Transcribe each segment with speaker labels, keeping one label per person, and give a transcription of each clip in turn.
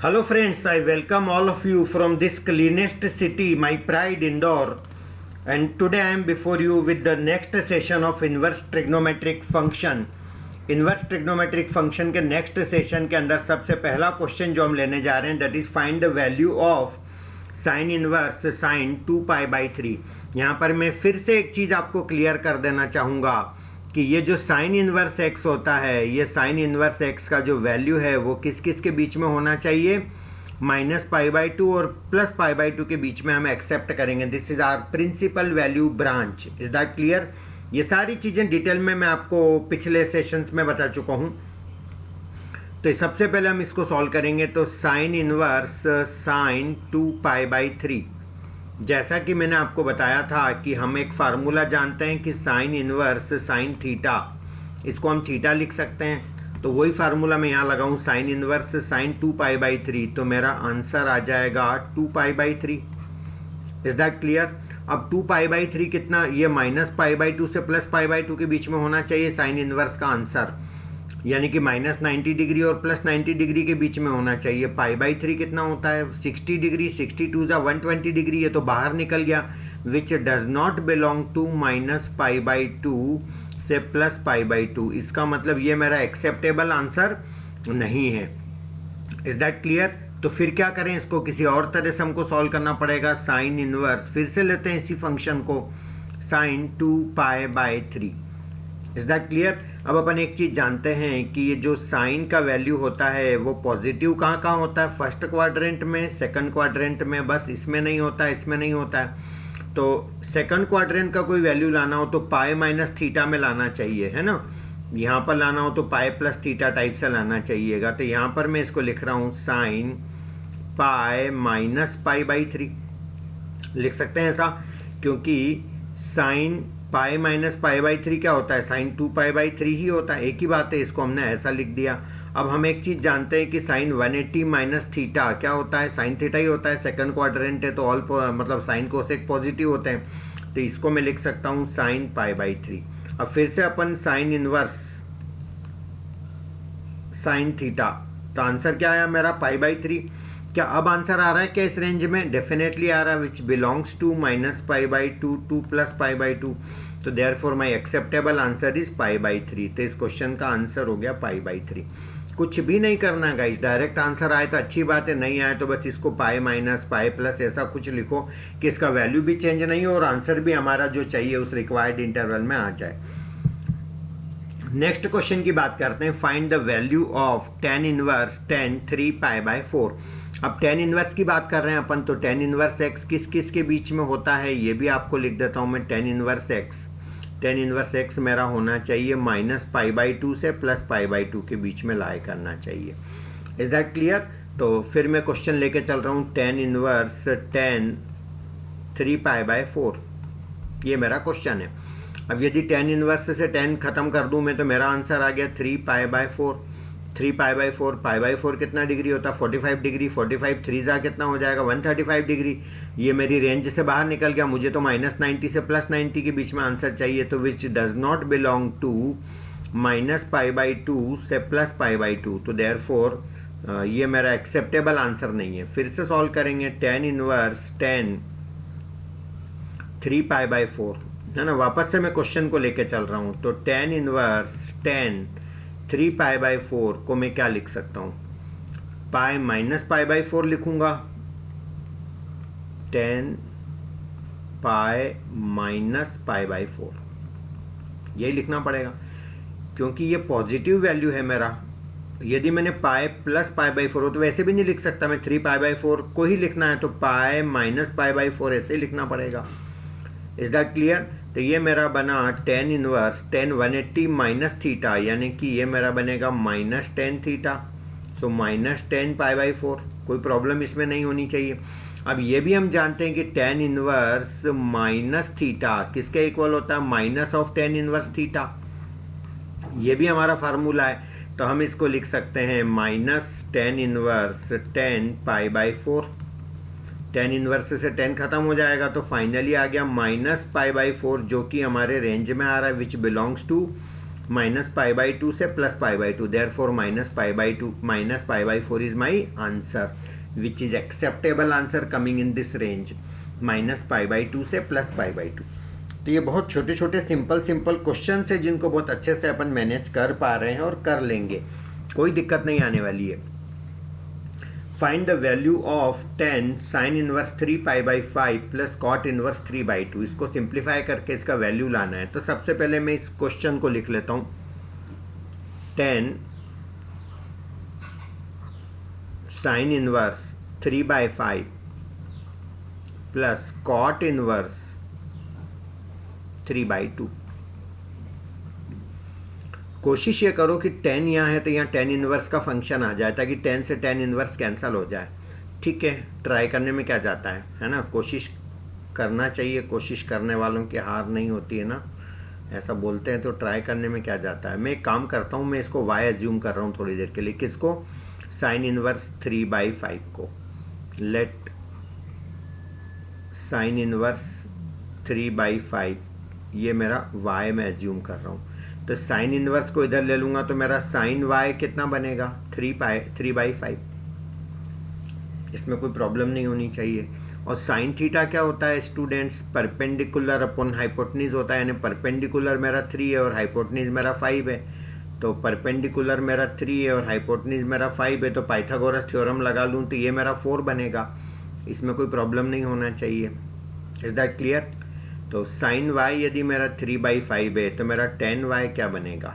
Speaker 1: Hello friends, I welcome all of you from this cleanest city, my pride Indore. And today I am before you with the next session of inverse trigonometric function. Inverse trigonometric function के next session के अंदर सबसे पहला question जो हम लेने जा रहे हैं that is find the value of sine inverse sine 2π/3। यहाँ पर मैं फिर से एक चीज़ आपको क्लियर कर देना चाहूँगा कि ये जो साइन इनवर्स एक्स होता है, ये साइन इनवर्स एक्स का जो वैल्यू है वो किस किस के बीच में होना चाहिए, -π/2 और +π/2 के बीच में हम एक्सेप्ट करेंगे। This is our principal value branch. Is that clear? ये सारी चीज़ें डिटेल में मैं आपको पिछले सेशंस में बता चुका हूँ। तो सबसे पहले हम इसको सॉल्व करेंगे। तो साइन इनवर्स साइन 2π/3, जैसा कि मैंने आपको बताया था कि हम एक फार्मूला जानते हैं कि साइन इनवर्स साइन थीटा, इसको हम थीटा लिख सकते हैं। तो वही फार्मूला मैं यहाँ लगाऊँ, साइन इनवर्स साइन 2π/3, तो मेरा आंसर आ जाएगा 2π/3। Is that clear? अब 2π/3 कितना, ये -π/2 से +π/2 के बीच में होना चाहिए साइन इनवर्स का आंसर, यानी कि -90 डिग्री और +90 डिग्री के बीच में होना चाहिए। π/3 कितना होता है, 60 डिग्री, 62 = 120 डिग्री, ये तो बाहर निकल गया, which does not belong to -π/2 से +π/2। इसका मतलब ये मेरा एक्सेप्टेबल आंसर नहीं है। Is that clear? तो फिर क्या करें, इसको किसी और तरह से हमको सॉल्व करना पड़ेगा। साइन इनवर्स, फिर से लेते हैं इसी फंक्शन को, साइन 2π/3। Is that clear? अब अपन एक चीज़ जानते हैं कि ये जो साइन का वैल्यू होता है वो पॉजिटिव कहाँ कहाँ होता है, फर्स्ट क्वाड्रेंट में, सेकंड क्वाड्रेंट में, बस इसमें नहीं होता है, इसमें नहीं होता है। तो सेकंड क्वाड्रेंट का कोई वैल्यू लाना हो तो π-θ में लाना चाहिए, है ना। यहाँ पर लाना हो तो π+θ टाइप से लाना चाहिएगा। तो यहाँ पर मैं इसको लिख रहा हूँ साइन π-π/3 लिख सकते हैं ऐसा, क्योंकि साइन π-π/3 क्या होता है, साइन 2π/3 ही होता है, एक ही बात है, इसको हमने ऐसा लिख दिया। अब हम एक चीज़ जानते हैं कि साइन 180 - θ क्या होता है, साइन थीटा ही होता है, सेकंड क्वाड्रेंट है तो ऑल मतलब साइन कोसेक पॉजिटिव होते हैं, तो इसको मैं लिख सकता हूँ साइन π/3। अब फिर से अपन साइन इनवर्स साइन थीटा, तो आंसर क्या आया मेरा π/3। क्या अब आंसर आ रहा है क्या इस रेंज में? डेफिनेटली आ रहा है, विच बिलोंग्स टू -π/2 टू +π/2। तो therefore my acceptable answer is π/3। तो इस क्वेश्चन का आंसर हो गया π/3। कुछ भी नहीं करना गाइस, डायरेक्ट आंसर आए तो अच्छी बात है, नहीं आए तो बस इसको π-π+ ऐसा कुछ लिखो कि इसका वैल्यू भी चेंज नहीं हो और आंसर भी हमारा जो चाहिए उस रिक्वायर्ड इंटरवल में आ जाए। नेक्स्ट क्वेश्चन की बात करते हैं। Find the value of tan inverse tan 3π/4। अब tan इनवर्स की बात कर रहे हैं अपन, तो tan इनवर्स x किस किस के बीच में होता है ये भी आपको लिख देता हूँ मैं। tan इनवर्स x मेरा होना चाहिए -π/2 से +π/2 के बीच में लाई करना चाहिए। Is that clear? तो फिर मैं क्वेश्चन लेके चल रहा हूँ, tan इनवर्स tan 3π/4, ये मेरा क्वेश्चन है। अब यदि tan इनवर्स से tan खत्म कर दूं मैं तो मेरा आंसर आ गया 3π/4। 3π/4, π/4 कितना डिग्री होता है, 45 डिग्री, 45 3 जा कितना हो जाएगा, 135 डिग्री। ये मेरी रेंज से बाहर निकल गया, मुझे तो -90 से +90 के बीच में आंसर चाहिए, तो which does not belong to -π/2 से +π/2। तो देयरफॉर ये मेरा एक्सेप्टेबल आंसर नहीं है। फिर से सॉल्व करेंगे, tan इनवर्स tan 3π/4, है ना। वापस से मैं क्वेश्चन को लेके चल रहा हूँ। तो tan इनवर्स tan 3π/4 को मैं क्या लिख सकता हूँ, π-π/4 लिखूंगा, tan π-π/4 यही लिखना पड़ेगा, क्योंकि ये पॉजिटिव वैल्यू है मेरा। यदि मैंने π+π/4 हो तो वैसे भी नहीं लिख सकता मैं, 3π/4 को ही लिखना है तो π-π/4 ऐसे ही लिखना पड़ेगा। Is that clear? तो ये मेरा बना tan इनवर्स tan 180 - θ, यानी कि ये मेरा बनेगा -tan θ, सो -10π/4। कोई प्रॉब्लम इसमें नहीं होनी चाहिए। अब ये भी हम जानते हैं कि tan इनवर्स -θ किसके इक्वल होता है, -tan इनवर्स θ। ये भी हमारा फार्मूला है, तो हम इसको लिख सकते हैं -tan इनवर्स 10π/4। tan इनवर्स से tan खत्म हो जाएगा तो फाइनली आ गया -π/4, जो कि हमारे रेंज में आ रहा है, विच बिलोंग्स टू -π/2 से +π/2, therefore -π/2 -π/4 is my answer which is acceptable answer coming in this range, -π/2 से +π/2। तो ये बहुत छोटे छोटे सिंपल क्वेश्चन है जिनको बहुत अच्छे से अपन मैनेज कर पा रहे हैं और कर लेंगे, कोई दिक्कत नहीं आने वाली है। Find the value of 10 sin inverse 3π/5 plus cot inverse 3/2। इसको सिंप्लीफाई करके इसका वैल्यू लाना है। तो सबसे पहले मैं इस क्वेश्चन को लिख लेता हूं, 10 sin inverse 3/5 plus cot inverse 3/2। कोशिश ये करो कि 10 यहाँ है तो यहाँ tan इनवर्स का फंक्शन आ जाए ताकि 10 से tan इनवर्स कैंसिल हो जाए। ठीक है, ट्राई करने में क्या जाता है ना, कोशिश करना चाहिए, कोशिश करने वालों की हार नहीं होती है ना, ऐसा बोलते हैं, तो ट्राई करने में क्या जाता है। मैं एक काम करता हूँ, मैं इसको y एज्यूम कर रहा हूँ थोड़ी देर के लिए। किसको? sin इनवर्स 3/5 को। लेट sin इनवर्स 3/5 ये मेरा y मैं एज्यूम कर रहा हूँ। तो साइन इनवर्स को इधर ले लूंगा तो मेरा साइन y कितना बनेगा? 3/5। इसमें कोई प्रॉब्लम नहीं होनी चाहिए। और साइन थीटा क्या होता है स्टूडेंट्स? परपेंडिकुलर अपॉन हाइपोटेन्यूज होता है, यानी परपेंडिकुलर मेरा 3 है और हाइपोटेन्यूज मेरा 5 है। तो परपेंडिकुलर मेरा 3 है और हाइपोटेन्यूज मेरा 5 है, तो पाइथागोरस थ्योरम लगा लूँ तो ये मेरा 4 बनेगा। इसमें कोई प्रॉब्लम नहीं होना चाहिए। Is that clear? तो साइन y यदि मेरा 3/5 है तो मेरा tan y क्या बनेगा?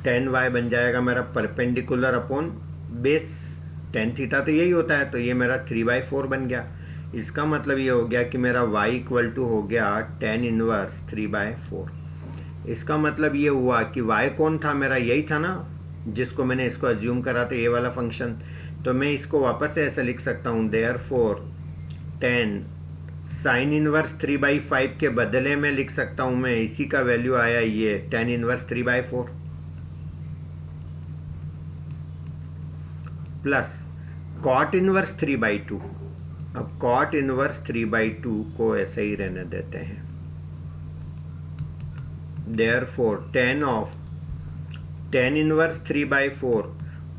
Speaker 1: tan y बन जाएगा मेरा perpendicular upon base, tan theta तो यही होता है, तो ये मेरा 3/4 बन गया। इसका मतलब ये हो गया कि मेरा y इक्वल टू हो गया tan इनवर्स 3/4। इसका मतलब ये हुआ कि y कौन था? मेरा यही था ना जिसको मैंने इसको अज्यूम करा था, ये वाला फंक्शन। तो मैं इसको वापस से ऐसे लिख सकता हूँ, देयरफॉर 10 साइन इनवर्स 3/5 के बदले में लिख सकता हूं मैं, इसी का वैल्यू आया ये tan inverse 3/4 plus cot inverse 3/2। अब cot इनवर्स 3/2 को ऐसे ही रहने देते हैं। Therefore tan inverse 3/4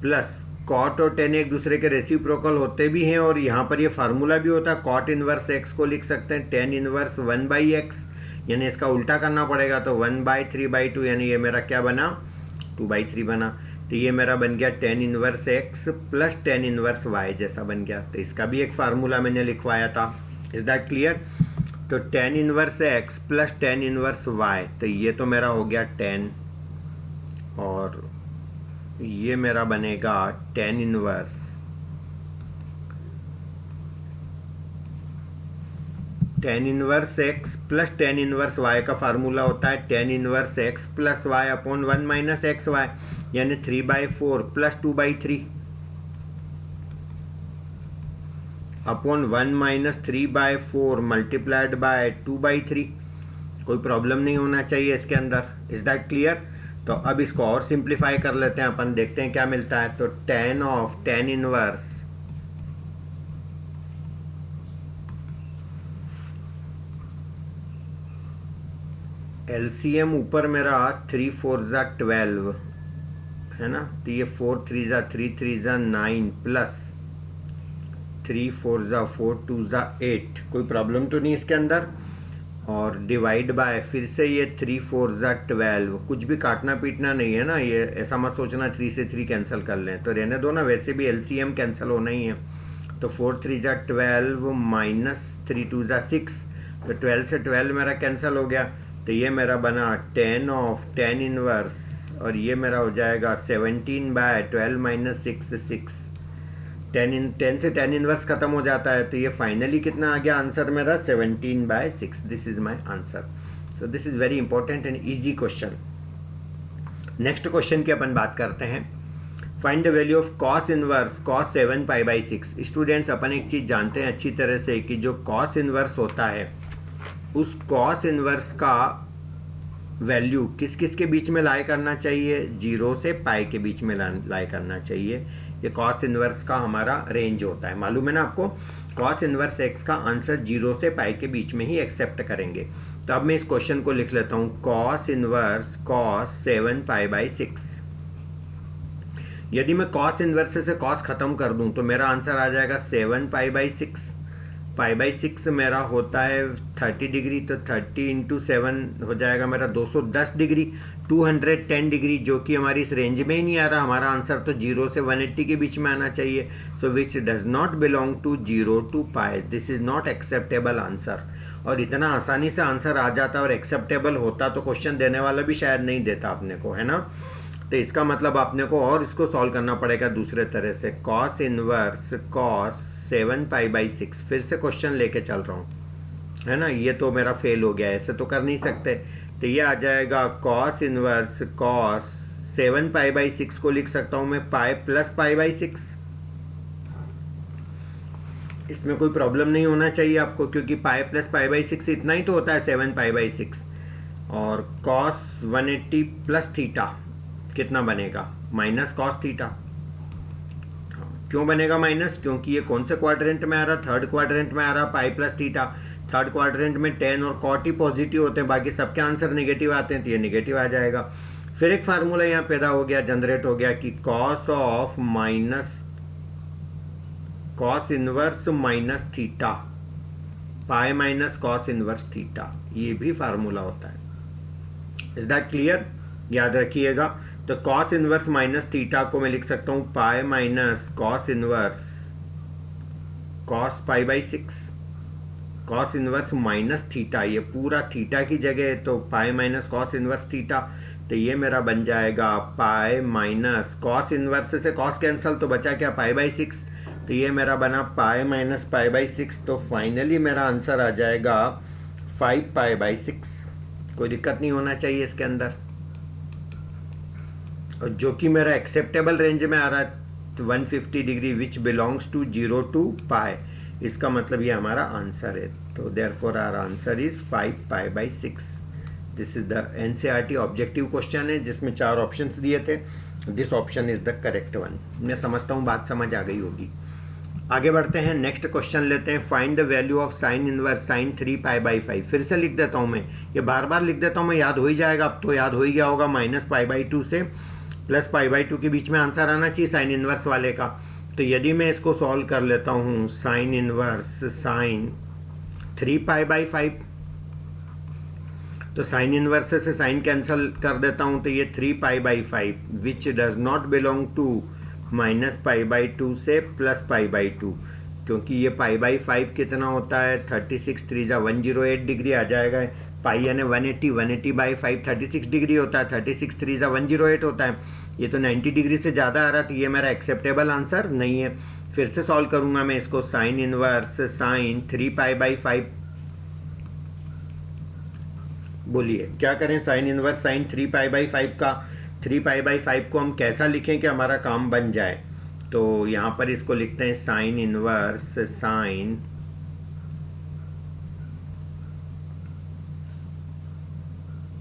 Speaker 1: plus cot और tan एक दूसरे के रेसिप्रोकल होते भी हैं और यहाँ पर ये फार्मूला भी होता है। cot इनवर्स x को लिख सकते हैं tan इनवर्स 1/x, यानी इसका उल्टा करना पड़ेगा, तो 1/3/2, यानी ये मेरा क्या बना? 2/3 बना। तो ये मेरा बन गया tan inverse x plus tan inverse y जैसा बन गया। तो इसका भी एक फार्मूला मैंने लिखवाया था। Is that clear? तो tan inverse x plus tan inverse y, तो ये तो मेरा हो गया 10 और ये मेरा बनेगा tan inverse x plus tan inverse y का फार्मूला होता है tan inverse x plus y upon 1 - xy, यानी 3/4 प्लस 2/3 अपॉन 1 - 3/4 मल्टीप्लाइड बाय 2/3। कोई प्रॉब्लम नहीं होना चाहिए इसके अंदर। Is that clear? तो अब इसको और सिंप्लीफाई कर लेते हैं अपन, देखते हैं क्या मिलता है। तो tan इनवर्स LCM ऊपर मेरा 3 4 = 12 है ना, तो ये 4 3 = 3 3 = 9 प्लस 3 4 = 4 2 = 8। कोई प्रॉब्लम तो नहीं इसके अंदर। और डिवाइड बाय फिर से ये 3 4 = 12, कुछ भी काटना पीटना नहीं है ना, ये ऐसा मत सोचना 3 से 3 कैंसिल कर लें, तो रहने दो ना, वैसे भी LCM कैंसिल होना ही है। तो 4 3 = 12 माइनस 3 2 = 6, तो 12 से 12 मेरा कैंसिल हो गया। तो ये मेरा बना tan इनवर्स और ये मेरा हो जाएगा 17/12 - 6 10 से tan इनवर्स खत्म हो जाता है। तो ये फाइनली कितना आ गया आंसर मेरा? 17/6। This is my answer. So this is very important and easy question. Next question की अपन बात करते हैं। Find the value of cos inverse cos 7π/6। Students, अपन एक चीज जानते हैं अच्छी तरह से कि जो cos इनवर्स होता है उस cos इनवर्स का वैल्यू किस किस के बीच में लाई करना चाहिए? 0 से पाई के बीच में लाई करना चाहिए। ये cos इनवर्स का हमारा रेंज होता है, मालूम है ना आपको। cos इनवर्स x का आंसर 0 से पाई के बीच में ही एक्सेप्ट करेंगे। तो अब मैं इस क्वेश्चन को लिख लेता हूँ, कॉस इनवर्स कॉस 7π/6। यदि मैं कॉस इनवर्स से कॉस खत्म कर दूं तो मेरा आंसर आ जाएगा 7π/6। π/6 मेरा होता है 30 डिग्री, तो 30 इंटू 7 हो जाएगा मेरा 210 डिग्री, 210 डिग्री, जो कि हमारी इस रेंज में ही नहीं आ रहा। हमारा आंसर तो 0 से 180 के बीच में आना चाहिए। So which does not belong to 0 to π। This is not acceptable answer. और इतना आसानी से आंसर आ जाता और एक्सेप्टेबल होता तो क्वेश्चन देने वाला भी शायद नहीं देता अपने को, है ना। तो इसका मतलब आपने को और इसको सॉल्व करना पड़ेगा दूसरे तरह से। कॉस इनवर्स कॉस 7π/6, फिर से क्वेश्चन लेके चल रहा हूँ, है ना। ये तो मेरा फेल हो गया, ऐसे तो कर नहीं सकते। तो ये आ जाएगा कॉस इनवर्स कॉस 7π/6 को लिख सकता हूँ मैं पाई प्लस π/6। इसमें कोई प्रॉब्लम नहीं होना चाहिए आपको, क्योंकि पाई प्लस π/6 इतना ही तो होता है 7π/6। और कॉस 180 प्लस थीटा कितना बनेगा, माइनस कॉस थीटा। क्यों बनेगा माइनस, क्योंकि ये कौन से क्वाड्रेंट में आ रहा, थर्ड क्वाड्रेंट में आ रहा pi plus theta. Third quadrant में tan और cot ही पॉजिटिव होते हैं, बाकी सबके आंसर नेगेटिव आते हैं, तो ये नेगेटिव आ जाएगा। फिर एक फार्मूला यहाँ पैदा हो गया, जनरेट हो गया कि cos of minus cos inverse minus theta pi minus cos inverse theta, ये भी फार्मूला होता है। इज दैट क्लियर, याद रखिएगा। तो कॉस इनवर्स माइनस थीटा को मैं लिख सकता हूं pi minus cos inverse cos π/6, cos inverse minus theta, ये पूरा थीटा की जगह है तो pi minus cos inverse theta. तो ये मेरा बन जाएगा पाई माइनस कॉस इनवर्स से कॉस कैंसल, तो बचा क्या π/6। तो ये मेरा बना पाई माइनस π/6। तो फाइनली मेरा आंसर आ जाएगा 5π/6। कोई दिक्कत नहीं होना चाहिए इसके अंदर, और जो कि मेरा एक्सेप्टेबल रेंज में आ रहा है 150 degree, which belongs to 0 to π। इसका मतलब ये हमारा आंसर है। तो therefore our answer is 5π/6। This is the NCERT objective question है, जिसमें 4 ऑप्शंस दिए थे। This option is the correct one. मैं समझता हूँ बात समझ आ गई होगी। आगे बढ़ते हैं, नेक्स्ट क्वेश्चन लेते हैं। Find the value of sine inverse sine 3π/5। फिर से लिख देता हूँ मैं, ये बार बार लिख देता हूँ मैं, याद हो ही जाएगा। अब तो याद हो ही गया होगा, -π/2 से प्लस π/2 के बीच में आंसर आना चाहिए साइन इनवर्स वाले का। तो यदि मैं इसको सॉल्व कर लेता हूँ, साइन इनवर्स साइन 3π/5, तो साइन इनवर्स से साइन कैंसिल कर देता हूँ, तो ये 3π/5 which does not belong to -π/2 से प्लस π/2, क्योंकि ये π/5 कितना होता है 36 3 108 डिग्री आ जाएगा। पाई यानी 180, 180/5 36 डिग्री होता है, 36 3 108 होता है। ये तो 90 डिग्री से ज़्यादा आ रहा है, तो ये मेरा एक्सेप्टेबल आंसर नहीं है। फिर से सॉल्व करूंगा मैं इसको, साइन इनवर्स साइन 3π/5। बोलिए क्या करें, साइन इनवर्स साइन 3π/5 का 3π/5 को हम कैसा लिखें कि हमारा काम बन जाए। तो यहाँ पर इसको लिखते हैं sine inverse sine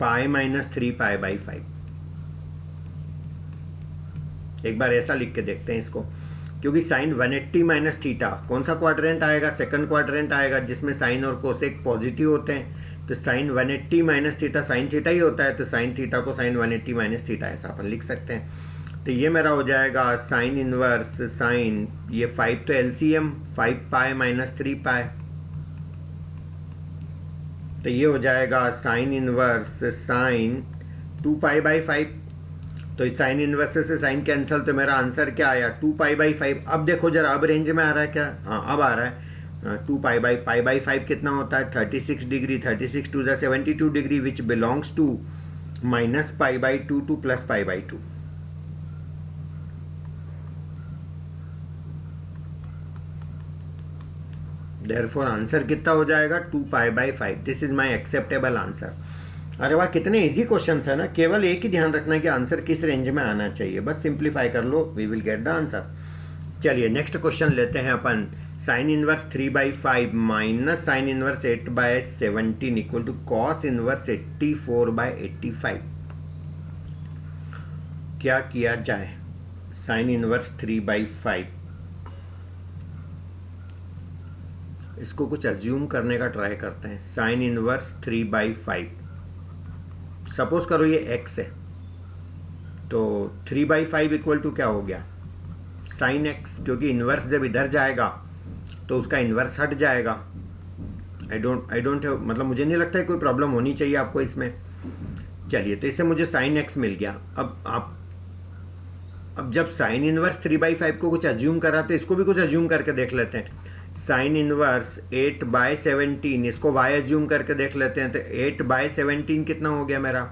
Speaker 1: pi minus 3π/5। एक बार ऐसा लिख के देखते हैं इसको, क्योंकि साइन 180 माइनस थीटा कौन सा क्वाड्रेंट आएगा, सेकंड क्वाड्रेंट आएगा, जिसमें साइन और कोसेक पॉजिटिव होते हैं। तो sine 180 minus theta sine theta ही होता है, तो साइन थीटा को साइन 180 माइनस थीटा ऐसा अपन लिख सकते हैं। तो ये मेरा हो जाएगा साइन इनवर्स साइन, ये 5 तो एलसीएम 5π माइनस 3π, तो ये हो जाएगा साइन इनवर्स साइन 2π/5। तो साइन इनवर्स से साइन कैंसल, तो मेरा आंसर क्या आया 2π/5। अब देखो जरा, अब रेंज में आ रहा है क्या, हाँ अब आ रहा है। 2π/5 कितना होता है 36 degree, 36 2 72 degree, which belongs to -π/2 to +π/2। Therefore answer कितना हो जाएगा 2π/5। This is my acceptable answer. अरे वाह, कितने इजी क्वेश्चन है ना। केवल एक ही ध्यान रखना है कि आंसर किस रेंज में आना चाहिए, बस सिंप्लीफाई कर लो, we will get the answer. चलिए नेक्स्ट क्वेश्चन लेते हैं अपन। Sine inverse 3/5 minus sine inverse 8/17 equal to cos inverse 84/85। क्या किया जाए। साइन इनवर्स 3/5 इसको कुछ अज्यूम करने का ट्राई करते हैं। साइन इनवर्स 3/5, सपोज करो ये x है, तो 3/5 इक्वल टू क्या हो गया, साइन x, क्योंकि इनवर्स जब इधर जाएगा तो उसका इनवर्स हट जाएगा। आई डोंट हैव, मतलब मुझे नहीं लगता है कोई प्रॉब्लम होनी चाहिए आपको इसमें। चलिए, तो इससे मुझे साइन x मिल गया। अब जब साइन इनवर्स 3/5 को कुछ अज्यूम करा तो इसको भी कुछ अज्यूम करके देख लेते हैं। साइन इनवर्स 8/17, इसको y अज्यूम करके देख लेते हैं। तो 8/17 कितना हो गया मेरा,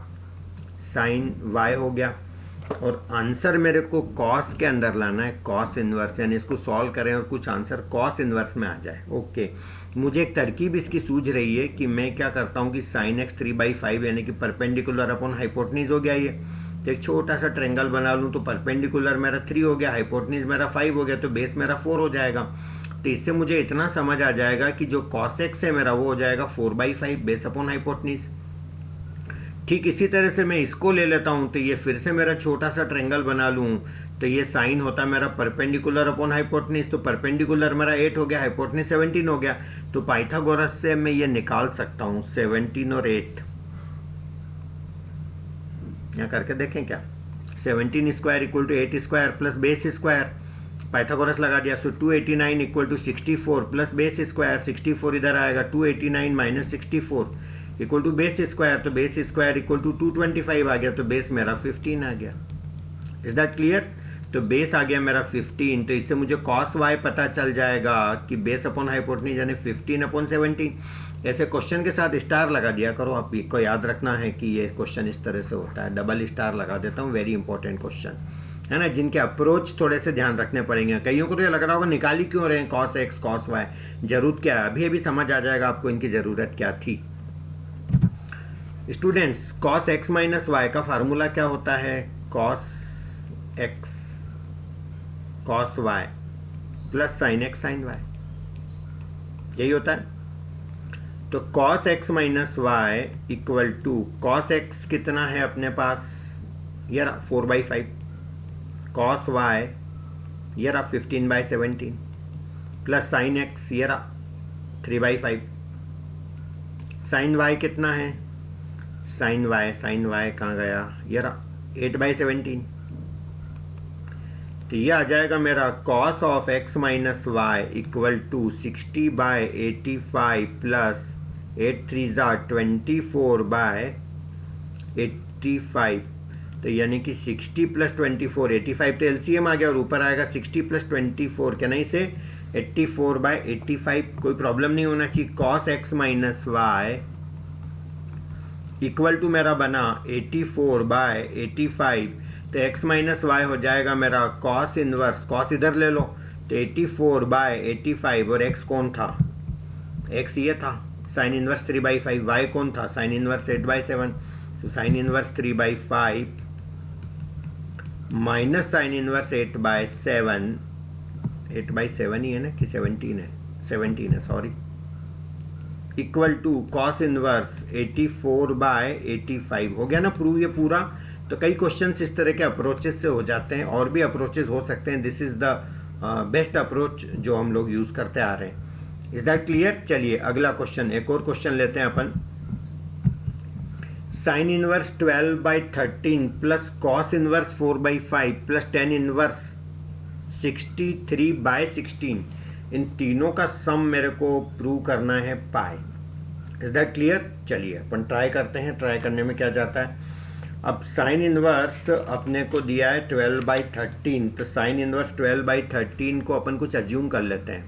Speaker 1: साइन y हो गया। और आंसर मेरे को कॉस के अंदर लाना है, कॉस इनवर्स, यानी इसको सॉल्व करें और कुछ आंसर कॉस इनवर्स में आ जाए। ओके, मुझे एक तरकीब इसकी सूझ रही है कि मैं क्या करता हूँ कि साइन x 3/5 यानी कि परपेंडिकुलर अपॉन हाइपोटनीज हो गया ये, तो एक छोटा सा ट्रेंगल बना लूँ, तो परपेंडिकुलर मेरा 3 हो गया, हाइपोटनीज मेरा 5 हो गया, तो बेस मेरा 4 हो जाएगा। तो इससे मुझे इतना समझ आ जाएगा कि जो कॉस x है मेरा वो हो जाएगा 4/5 बेस अपॉन हाइपोटनीज। ठीक इसी तरह से मैं इसको ले लेता हूं, तो ये फिर से मेरा छोटा सा ट्रेंगल बना लूं, तो ये साइन होता मेरा परपेंडिकुलर अपॉन हाइपोटनीज, तो परपेंडिकुलर मेरा 8 हो गया, हाइपोटनीज 17 हो गया। तो पाइथागोरस से मैं ये निकाल सकता हूं 17 और 8, यहाँ करके देखें क्या, 17 square equal to 8 square plus base square, Pythagoras लगा दिया। So 289 equal to 64 plus base square, 64 इधर आएगा, 289 minus 64 equal to base square, तो बेस स्क्वायर इक्वल टू 225 आ गया, तो बेस मेरा 15 आ गया। Is that clear? तो बेस आ गया मेरा 15, तो इससे मुझे कॉस वाई पता चल जाएगा कि बेस अपॉन हाइपोटनीज यानी 15/17। ऐसे क्वेश्चन के साथ स्टार लगा दिया करो, आप को याद रखना है कि ये क्वेश्चन इस तरह से होता है, डबल स्टार लगा देता हूँ, वेरी इंपॉर्टेंट क्वेश्चन है ना, जिनके अप्रोच थोड़े से ध्यान रखने पड़ेंगे। कईयों को तो ये लग रहा होगा निकाल ही क्यों रहे हैं कॉस एक्स कॉस वाई, जरूरत क्या है, अभी अभी समझ आ जाएगा आपको इनकी जरूरत क्या थी। Students, cos x minus y का फार्मूला क्या होता है, cos x cos y plus sine x sine y, यही होता है। तो cos x minus y equal to cos x कितना है अपने पास, ये रहा 4/5, कॉस वाई ये रहा 15/17 प्लस साइन एक्स ये रहा 3/5, साइन वाई कितना है, साइन वाई कहाँ गया, ये रहा 8/17। तो ये आ जाएगा मेरा cos of x minus y equal to 60/85 plus 8 3 24/85। तो यानी कि 60 प्लस 24, 85 तो एलसीएम आ गया और ऊपर आएगा 60 प्लस 24, क्या नहीं से 84/85। कोई प्रॉब्लम नहीं होना चाहिए। Cos x minus y equal to मेरा बना 84/85, तो x माइनस वाई हो जाएगा मेरा कॉस इनवर्स, कॉस इधर ले लो, तो 84/85 और x कौन था, x ये था साइन इनवर्स 3/5, y कौन था साइन इनवर्स 8/7, तो sine inverse 3/5 minus sine inverse 8/7, 8/7 ही है ना कि 17 है, 17 है sorry, equal to cos inverse 84/85 हो गया ना प्रूव ये पूरा। तो कई क्वेश्चंस इस तरह के अप्रोचेस से हो जाते हैं, और भी अप्रोचेस हो सकते हैं, this is the best approach जो हम लोग यूज करते आ रहे हैं। Is that clear? चलिए अगला क्वेश्चन, एक और क्वेश्चन लेते हैं अपन। Sine inverse 12/13 plus cos inverse 4/5 plus tan inverse 63/16, इन तीनों का सम मेरे को प्रूव करना है पाई। Is that clear? चलिए अपन ट्राई करते हैं, ट्राई करने में क्या जाता है। अब साइन इनवर्स अपने को दिया है 12/13, तो साइन इनवर्स 12/13 को अपन कुछ अज्यूम कर लेते हैं।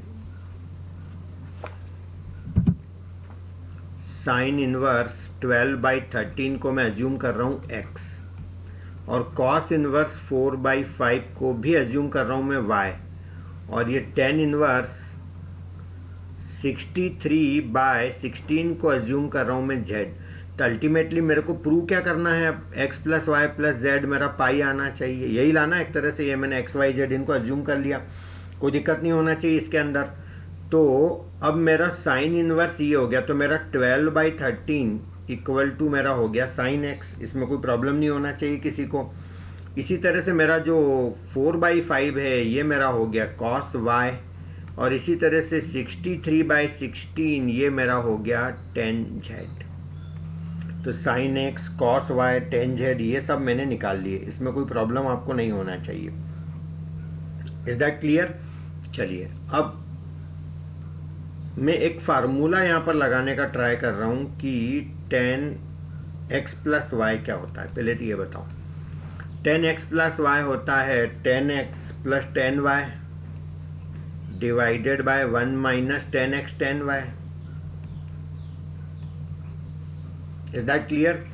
Speaker 1: साइन इनवर्स 12/13 को मैं अज्यूम कर रहा हूँ x, और कॉस इनवर्स 4/5 को भी अज्यूम कर रहा हूँ मैं y, और ये टेन इनवर्स 63/16 को अज्यूम कर रहा हूँ मैं z। तो अल्टीमेटली मेरे को प्रूव क्या करना है, अब x plus y plus z मेरा पाई आना चाहिए, यही लाना एक तरह से। ये मैंने x y z इनको अज्यूम कर लिया, कोई दिक्कत नहीं होना चाहिए इसके अंदर। तो अब मेरा साइन इनवर्स ये हो गया, तो मेरा 12/13 इक्वल टू मेरा हो गया साइन x, इसमें कोई प्रॉब्लम नहीं होना चाहिए किसी को। इसी तरह से मेरा जो 4/5 है ये मेरा हो गया कॉस y और इसी तरह से 63/16 ये मेरा हो गया tan z। तो sin x cos y tan z ये सब मैंने निकाल लिए, इसमें कोई प्रॉब्लम आपको नहीं होना चाहिए। Is that clear? चलिए अब मैं एक फार्मूला यहाँ पर लगाने का ट्राई कर रहा हूँ कि tan x प्लस वाई क्या होता है। पहले तो ये बताओ, tan x प्लस वाई होता है tan x plus tan y divided by 1 minus tan x tan y। Is that clear?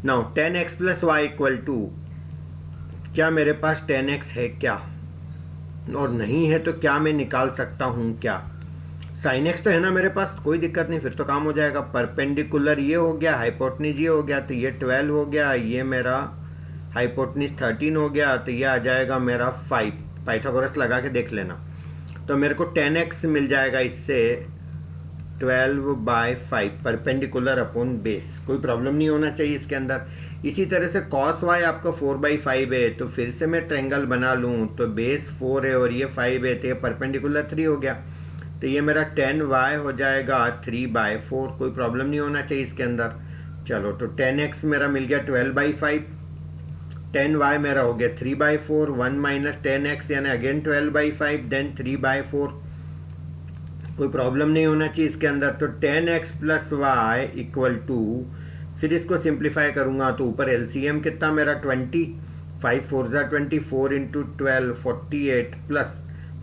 Speaker 1: Now tan x plus y equal to, क्या मेरे पास tan x है क्या, और नहीं है तो क्या मैं निकाल सकता हूं क्या? sin x तो है ना मेरे पास, कोई दिक्कत नहीं, फिर तो काम हो जाएगा। परपेंडिकुलर ये हो गया, हाइपोटनिस ये हो गया, तो ये 12 हो गया, ये मेरा हाइपोटनिस 13 हो गया, तो ये आ जाएगा मेरा 5। पाइथागोरस लगा के देख लेना। तो मेरे को tan x मिल जाएगा इससे 12/5 परपेंडिकुलर अपॉन बेस। कोई प्रॉब्लम नहीं होना चाहिए इसके अंदर। इसी तरह से cos y आपका 4/5 है, तो फिर से मैं ट्रायंगल बना लूँ, तो बेस 4 है और ये 5 है, तो ये परपेंडिकुलर 3 हो गया, तो ये मेरा tan y हो जाएगा 3/4। कोई प्रॉब्लम नहीं होना चाहिए इसके अंदर। चलो तो tan x मेरा मिल गया 12/5, tan y मेरा हो गया 3/4, 1 माइनस tan x यानी अगेन 12/5 देन 3/4। कोई प्रॉब्लम नहीं होना चाहिए इसके अंदर। तो tan x plus y equal to, फिर इसको सिंप्लीफाई करूंगा तो ऊपर एलसीएम कितना मेरा 20, 5 4 ज़ा 24 इंटू 12 48 प्लस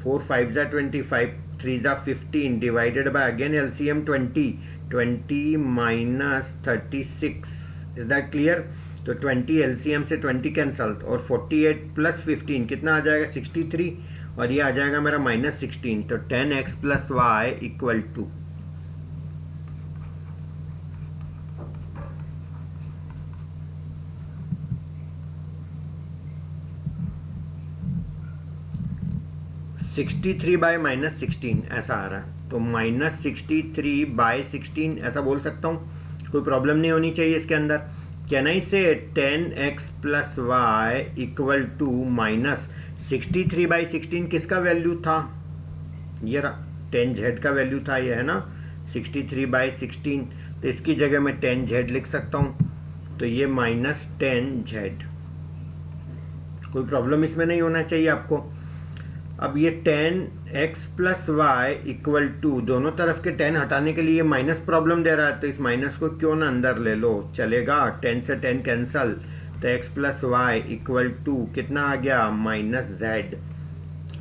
Speaker 1: 4 5 ज़ा 25 3 ज़ा 15 divided by again LCM 20 minus 36। Is that clear? तो 20 एलसीएम से 20 कैंसल, और 48 प्लस 15 कितना आ जाएगा 63, और ये आ जाएगा मेरा -16। तो tan x plus y equal to, -16 ऐसा आ रहा है, तो -63/16 ऐसा बोल सकता हूँ। कोई प्रॉब्लम नहीं होनी चाहिए इसके अंदर। कैन आई से tan x plus y equal to -63/16 किसका वैल्यू था? ये रहा, tan z का वैल्यू था, ये है ना 63/16। तो इसकी जगह मैं tan z लिख सकता हूँ, तो ये -tan z। कोई प्रॉब्लम इसमें नहीं होना चाहिए आपको। अब ये tan x plus y equal to, दोनों तरफ के tan हटाने के लिए माइनस प्रॉब्लम दे रहा है, तो इस माइनस को क्यों ना अंदर ले लो, चलेगा। tan से tan कैंसल, तो x plus y equal to कितना आ गया -z।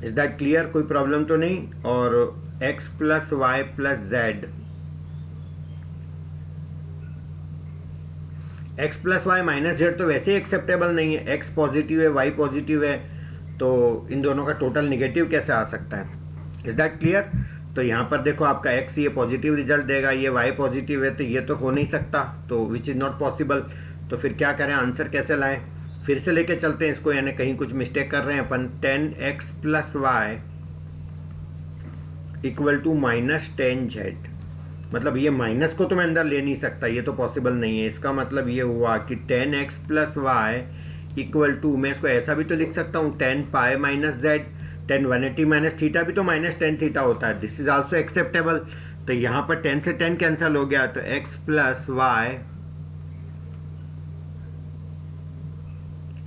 Speaker 1: Is that clear? कोई प्रॉब्लम तो नहीं। और x plus y plus z, x plus y minus z तो वैसे ही एक्सेप्टेबल नहीं है। x पॉजिटिव है, y पॉजिटिव है, तो इन दोनों का टोटल निगेटिव कैसे आ सकता है? Is that clear? तो यहाँ पर देखो आपका x ये पॉजिटिव रिजल्ट देगा, ये y पॉजिटिव है, तो ये तो हो नहीं सकता, तो विच इज नॉट पॉसिबल। तो फिर क्या करें, आंसर कैसे लाएं? फिर से लेके चलते हैं इसको, यानी कहीं कुछ मिस्टेक कर रहे हैं अपन। tan x plus y equal to -tan z, मतलब ये माइनस को तो मैं अंदर ले नहीं सकता, ये तो पॉसिबल नहीं है। इसका मतलब ये हुआ कि tan x plus y equal to, मैं इसको ऐसा भी तो लिख सकता हूँ tan pi minus z, tan 180 minus theta भी तो -tan थीटा होता है, दिस इज आल्सो एक्सेप्टेबल। तो यहाँ पर tan से tan कैंसिल हो गया, तो x plus y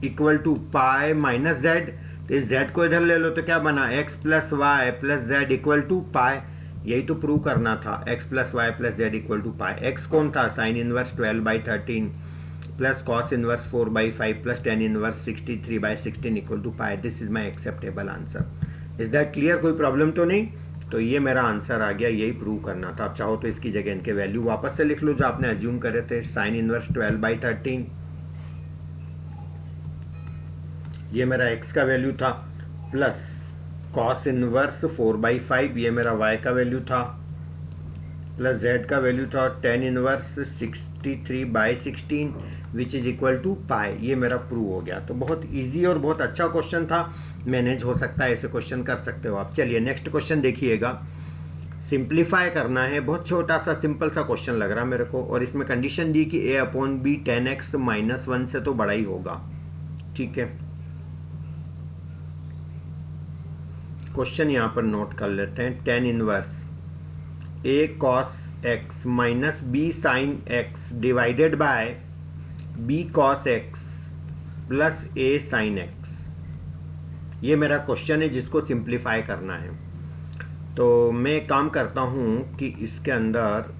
Speaker 1: equal to pi minus z, तो इस z को इधर ले लो, तो क्या बना x plus y plus z equal to pi. यही तो प्रूव करना था, x plus y plus z equal to pi. x कौन था? Sine inverse 12/13 plus cos inverse 4/5 plus tan inverse 63/16 equal to pi. This is my acceptable answer. Is that clear? कोई problem तो नहीं। तो ये मेरा आंसर आ गया, यही प्रूव करना था। आप चाहो तो इसकी जगह इनके वैल्यू वापस से लिख लो जो आपने अज्यूम करे थे। साइन इनवर्स 12/13, ये मेरा x का वैल्यू था, प्लस कॉस इनवर्स 4/5, ये मेरा y का वैल्यू था, प्लस z का वैल्यू था tan inverse 63/16 which is equal to pi. ये मेरा प्रूव हो गया। तो बहुत इजी और बहुत अच्छा क्वेश्चन था, मैनेज हो सकता है, ऐसे क्वेश्चन कर सकते हो आप। चलिए नेक्स्ट क्वेश्चन देखिएगा। सिंप्लीफाई करना है, बहुत छोटा सा सिंपल सा क्वेश्चन लग रहा है मेरे को, और इसमें कंडीशन दी कि a/b tan x -1 से तो बड़ा ही होगा। ठीक है, क्वेश्चन यहाँ पर नोट कर लेते हैं। Tan inverse a cos x minus b sine x divided by b cos x plus a sine x, ये मेरा क्वेश्चन है जिसको सिंप्लीफाई करना है। तो मैं एक काम करता हूँ कि इसके अंदर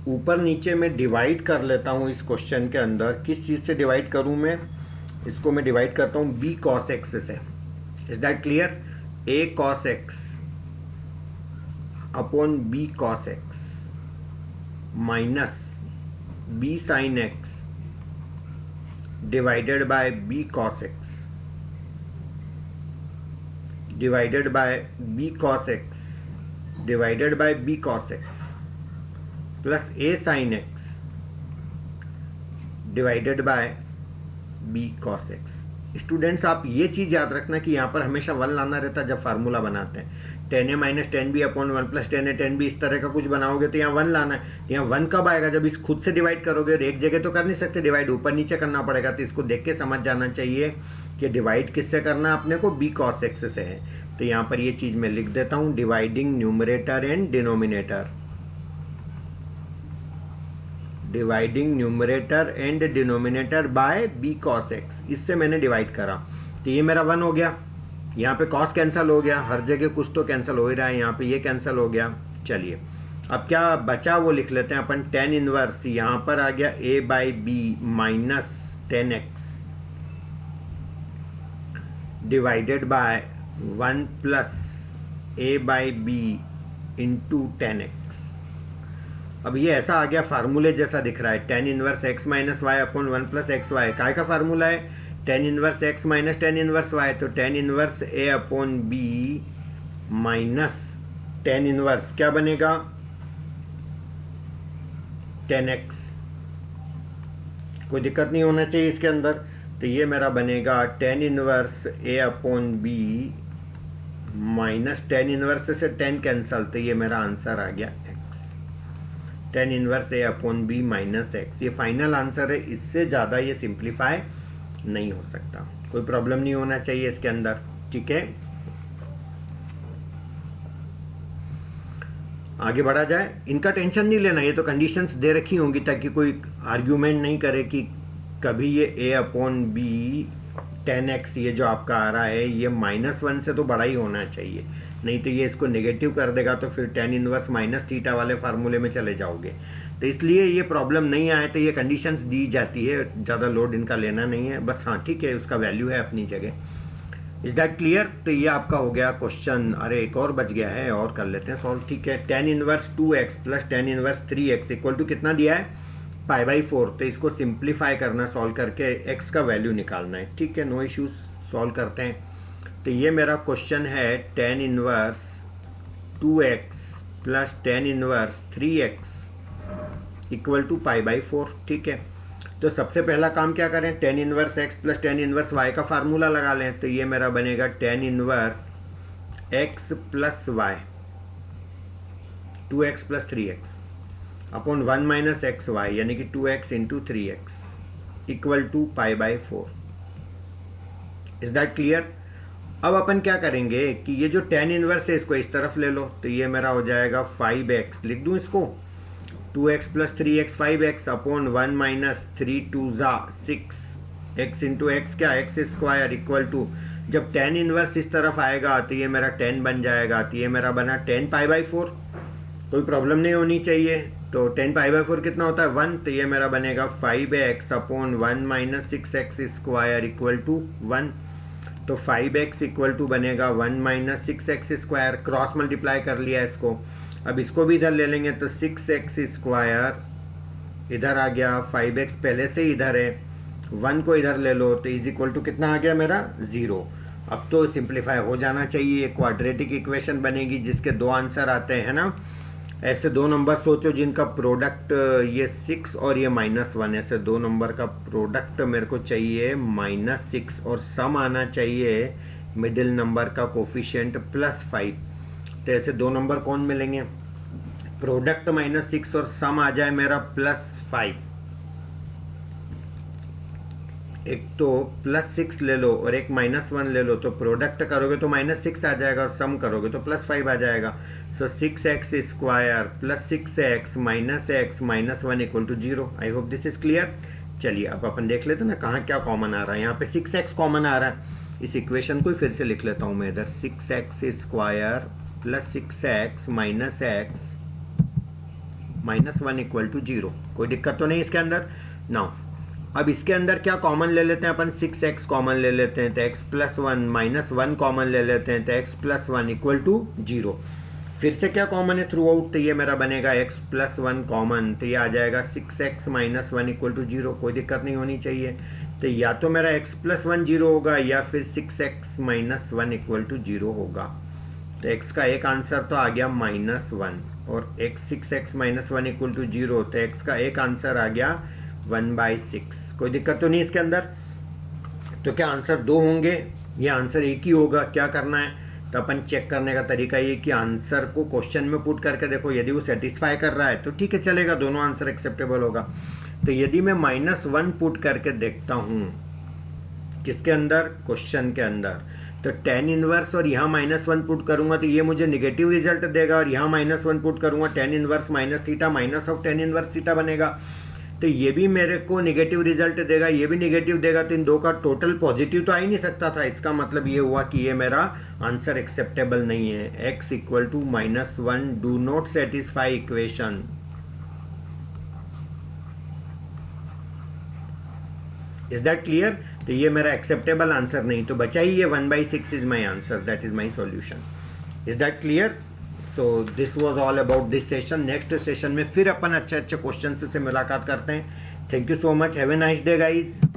Speaker 1: ऊपर नीचे में डिवाइड कर लेता हूँ। इस क्वेश्चन के अंदर किस चीज़ से डिवाइड करूँ मैं इसको? मैं डिवाइड करता हूँ बी कॉस एक्स से। Is that clear? A cos x upon b cos x minus b sine x divided by b cos x divided by b cos x divided by b cos x plus a sine x divided by b cos x. Students आप ये चीज़ याद रखना कि यहाँ पर हमेशा one लाना रहता है जब फार्मूला बनाते हैं। Tan a minus tan b upon one plus tan a tan b, इस तरह का कुछ बनाओगे तो यहाँ वन लाना है। यहाँ वन कब आएगा? जब इस खुद से डिवाइड करोगे। और एक जगह तो कर नहीं सकते डिवाइड, ऊपर नीचे करना पड़ेगा। तो इसको देख के समझ जाना चाहिए कि डिवाइड किससे करना अपने को? बी कॉस एक्स से है। तो यहाँ पर ये चीज़ मैं लिख देता हूँ, dividing numerator and denominator, dividing numerator and denominator by b cos x. इससे मैंने डिवाइड करा तो ये मेरा वन हो गया। यहाँ पे कॉस कैंसिल हो गया, हर जगह कुछ तो कैंसिल हो ही रहा है, यहाँ पे ये कैंसिल हो गया। चलिए अब क्या बचा वो लिख लेते हैं अपन। टेन इनवर्स यहाँ पर आ गया a by b minus tan x divided by one plus a by b into tan x. अब ये ऐसा आ गया फार्मूले जैसा दिख रहा है, tan inverse x minus y upon one plus x y. काय का फार्मूला है? Tan inverse x minus tan inverse y. तो tan inverse a upon b minus tan inverse क्या बनेगा? Tan x. कोई दिक्कत नहीं होना चाहिए इसके अंदर। तो ये मेरा बनेगा tan inverse a upon b minus tan inverse से टेन कैंसल, तो ये मेरा आंसर आ गया x. Tan inverse a upon b minus x, ये फाइनल आंसर है। इससे ज़्यादा ये सिंप्लीफाई नहीं हो सकता। कोई प्रॉब्लम नहीं होना चाहिए इसके अंदर, ठीक है। आगे बढ़ा जाए। इनका टेंशन नहीं लेना, ये तो कंडीशंस दे रखी होंगी ताकि कोई आर्ग्यूमेंट नहीं करे कि कभी ये ए अपॉन बी टेन एक्स ये जो आपका आ रहा है ये माइनस वन से तो बड़ा ही होना चाहिए, नहीं तो ये इसको नेगेटिव कर देगा तो फिर टेन इनवर्स माइनस थीटा वाले फार्मूले में चले जाओगे। तो इसलिए ये प्रॉब्लम नहीं आए तो ये कंडीशंस दी जाती है, ज़्यादा लोड इनका लेना नहीं है बस। हाँ ठीक है, उसका वैल्यू है अपनी जगह। Is that clear? तो ये आपका हो गया क्वेश्चन। अरे एक और बच गया है, और कर लेते हैं सॉल्व, ठीक है। Tan inverse two x plus tan inverse three x equal to कितना दिया है? Pi by four. तो इसको सिंप्लीफाई करना, सॉल्व करके एक्स का वैल्यू निकालना है, ठीक है। नो इश्यूज, सॉल्व करते हैं। तो ये मेरा क्वेश्चन है tan inverse two x plus tan inverse three x equal to pi by four, ठीक है। तो सबसे पहला काम क्या करें? Tan inverse x plus tan inverse y का फार्मूला लगा लें। तो ये मेरा बनेगा tan inverse x plus y, two x plus three x upon one minus x y, यानी कि two x into three x equal to pi by four. Is that clear? अब अपन क्या करेंगे कि ये जो टेन इनवर्स है इसको इस तरफ ले लो। तो ये मेरा हो जाएगा फाइव एक्स, लिख दूँ इसको, two x plus three x five x upon one minus three two ज़ा सिक्स एक्स इंटू एक्स क्या? एक्स स्क्वायर इक्वल टू, जब टेन इनवर्स इस तरफ आएगा तो ये मेरा टेन बन जाएगा। तो ये मेरा बना टेन पाई बाई फोर, कोई प्रॉब्लम नहीं होनी चाहिए। तो टेन पाई बाई फोर कितना होता है? वन। तो ये मेरा बनेगा five x upon one minus six x square equal to one. तो फाइव एक्स इक्वल टू बनेगा one minus six x square, cross multiply कर लिया इसको। अब इसको भी इधर ले लेंगे तो सिक्स एक्स स्क्वायर इधर आ गया, फाइव एक्स पहले से इधर है, वन को इधर ले लो तो इज इक्वल टू कितना आ गया मेरा? ज़ीरो। अब तो सिंप्लीफाई हो जाना चाहिए, क्वाड्रेटिक इक्वेशन बनेगी जिसके दो आंसर आते हैं ना। ऐसे दो नंबर सोचो जिनका प्रोडक्ट ये सिक्स और ये माइनस वन, ऐसे दो नंबर का प्रोडक्ट मेरे को चाहिए माइनस सिक्स और सम आना चाहिए मिडिल नंबर का कोफिशिएंट प्लस फाइव। तो ऐसे दो नंबर कौन मिलेंगे? प्रोडक्ट माइनस सिक्स और सम आ जाए मेरा प्लस फाइव। एक तो +6 ले लो और एक -1 ले लो, तो प्रोडक्ट करोगे तो -6 आ जाएगा और सम करोगे तो +5 आ जाएगा. So 6x square plus 6x minus x minus 1 equal to 0. I hope this is clear. चलिए अब अपन देख लेते हैं ना कहाँ क्या कॉमन आ रहा है. यहाँ पे 6x कॉमन आ रहा है. इस इक्वेशन को फिर से लिख लेता हूँ मैं इधर. 6x square plus 6x minus x minus 1 equal to 0. कोई दिक्कत तो नहीं इसके अंदर. नाउ अब इसके अंदर क्या कॉमन ले लेते हैं अपन. 6x कॉमन ले लेते हैं तो x प्लस 1 माइनस 1 कॉमन ले लेते हैं तो x प्लस 1 इक्वल टू 0. फिर से क्या कॉमन है थ्रू आउट, तो ये मेरा बनेगा x प्लस 1 कॉमन, तो ये आ जाएगा 6x माइनस 1 इक्वल टू 0. कोई दिक्कत नहीं होनी चाहिए. तो या तो मेरा x प्लस 1 0 होगा या फिर 6x माइनस 1 इक्वल टू 0 होगा. तो x का एक आंसर तो आ गया -1 और x 6x minus 1 equal to 0, तो x का एक आंसर आ गया 1/6. कोई दिक्कत तो नहीं इसके अंदर. तो क्या आंसर 2 होंगे या आंसर एक ही होगा. क्या करना है तो अपन चेक करने का तरीका ये कि आंसर को क्वेश्चन में पुट करके देखो. यदि वो सेटिस्फाई कर रहा है तो ठीक है चलेगा, दोनों आंसर एक्सेप्टेबल होगा. तो यदि मैं -1 पुट करके देखता हूँ किसके अंदर, क्वेश्चन के अंदर, तो tan इनवर्स और यहाँ -1 पुट करूंगा तो ये मुझे नेगेटिव रिजल्ट देगा. और यहाँ -1 पुट करूंगा tan inverse minus theta minus of tan inverse theta बनेगा. तो ये भी मेरे को नेगेटिव रिजल्ट देगा, ये भी नेगेटिव देगा. तो इन दो का टोटल पॉजिटिव तो आ ही नहीं सकता था. इसका मतलब ये हुआ कि ये मेरा आंसर एक्सेप्टेबल नहीं है. x equal to -1 do not satisfy equation. Is that clear. तो ये मेरा एक्सेप्टेबल आंसर नहीं, तो बचा ही ये 1/6 is my answer. That is my solution. Is that clear. So this was all about this session. Next session में फिर अपन अच्छे अच्छे क्वेश्चन से मुलाकात करते हैं. Thank you so much. Have a nice day guys.